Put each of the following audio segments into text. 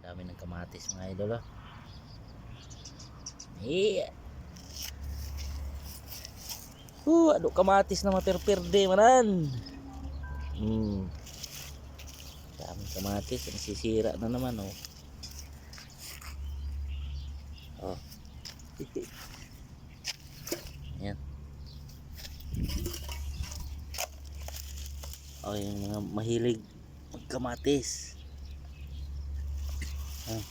Dami ng kamatis mga idol, oh. Yeah. Ano kamatis na maperperde manan. Daming kamatis, nasisira na naman, oh. Oh. Ayan. Oh, yung mga mahilig magkamatis. Ah.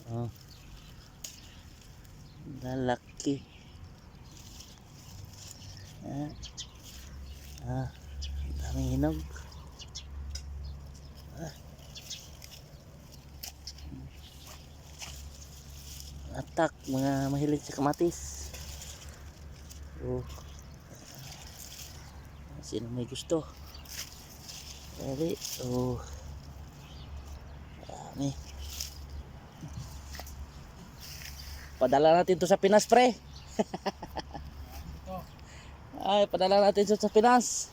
Oh. Lalaki. Daming hinog. Atak mga mahilig sa kamatis. Oh. Sino may gusto? Dali. Oh. Dami. Padala natin to sa Pinas, pre. Ay, padala natin to sa Pinas.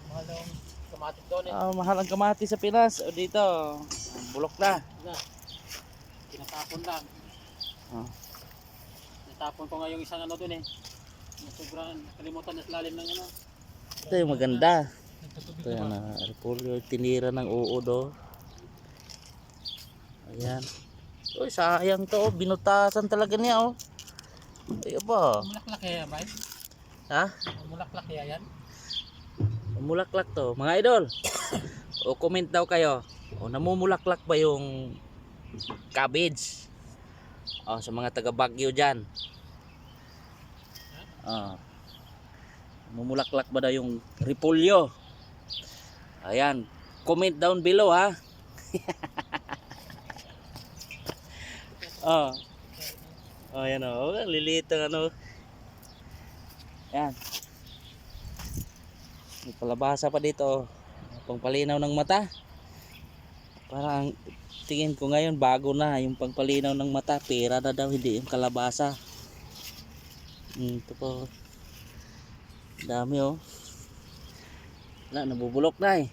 Mahal ang kamatis doon eh. Mahal ang kamatis sa Pinas. O dito, bulok na. Tinatapon lang. Tinatapon ko nga yung isang ano doon eh. Sobrang kalimutan na lalim ng ano. Ito yung maganda. Ito yung repolyo, tinira ng uod, oh. Ayan. Uy, sayang to, oh. Binutasan talaga niya, oh. Ay, ba? Mulaklak kaya ba? Ha? Mulaklak kaya yan? Mulaklak to, mga idol. O comment daw kayo. O namumulaklak ba yung cabbage? O sa mga taga Baguio diyan. Namumulaklak ba daw yung repolyo? Ayan, comment down below, ha. Ayan, oh, liliit ang ano. Ayan. May palabasa pa dito, pangpalinaw ng mata. Parang tingin ko ngayon bago na yung pangpalinaw ng mata, pera na daw, hindi yung kalabasa. Ito po, dami, oh. Wala, nabubulok na eh.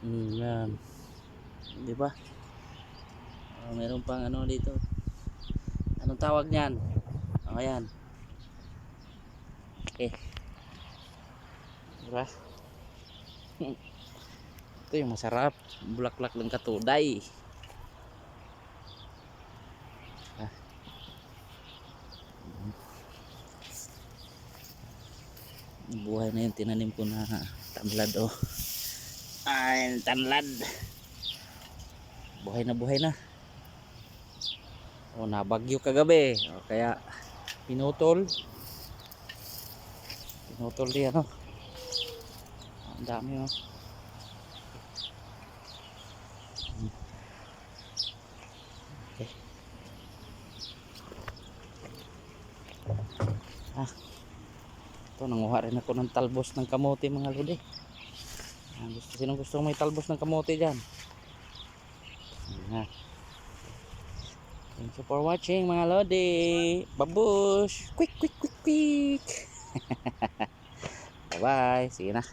Yan, di ba? Meron pang ano dito, anong tawag niyan? Ayan. Okay, diba? Ito yung masarap, bulaklak ng katuday. Buhay na yung tinanim ko na tanlad, oh. Ay, tanlad. Buhay na. Oh, nabagyo kagabi. Oh, kaya pinutol din, ano. Ang dami, oh. Okay. Ito, nanguha rin ako ng talbos ng kamote, mga lodi. Sino gusto may talbos ng kamote dyan? Thank you for watching, mga lodi. Babush! Quick! Bye bye. Sige na.